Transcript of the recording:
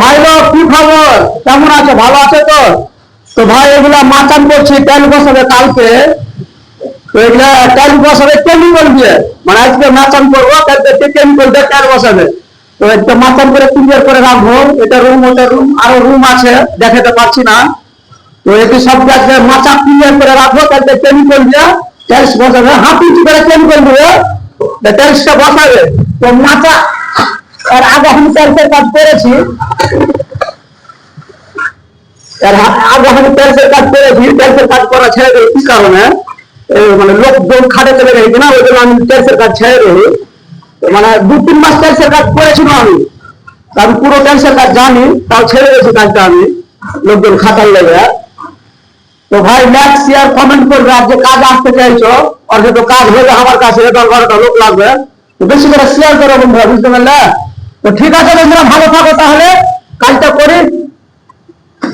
ভাই লোক কি খবর, কেমন আছে? ভালো আছে তো? তো ভাই এগুলা মাচান করছি, তেল বসাবে কালকে। তো এগুলা তেল বসাবে কেমিক্যাল দিয়ে, মানে আজকে মাচান করবো, কালকে কেমিক্যাল দিয়ে তেল বসাবে। তো একটা মাচান করে ক্লিয়ার করে রাখবো। এটা রুম, ওটা রুম, আরো রুম আছে দেখাতে পারছি না। তো এটি সব জায়গায় মাচা ক্লিয়ার করে রাখবো, কালকে কেমিক্যাল দিয়ে তেলস বসাবে, হাফ ইঞ্চি করে কেমিক্যাল দিয়ে তেলসটা বসাবে। তো মাচা আর আগে আমি তেলসের কাজ করেছি, আগে আমি তেলসের কাজ করেছি, তেলসের কাজ করা ছেড়ে দিই কি কারণে, মানে লোকজন খাটে চলে গেছে না, ওই জন্য আমি তেলসের কাজ ছেড়ে দিই। মানে 2-3 মাস তেলসের কাজ করেছিল আমি পুরো তেলসের কাজ জানি, তাও ছেড়ে দিয়েছি কাজটা আমি, লোকজন খাটার লেগে। তো ভাই লাইক শেয়ার কমেন্ট করবে, আর যে কাজ আসতে চাইছো আর যে তো কাজ হয়ে আমার কাছে 10-12টা লোক লাগবে, তো বেশি করে শেয়ার করো বন্ধুরা, বুঝতে পারলে? তো ঠিক আছে বন্ধুরা, ভালো থাকো তাহলে, কাজটা করি,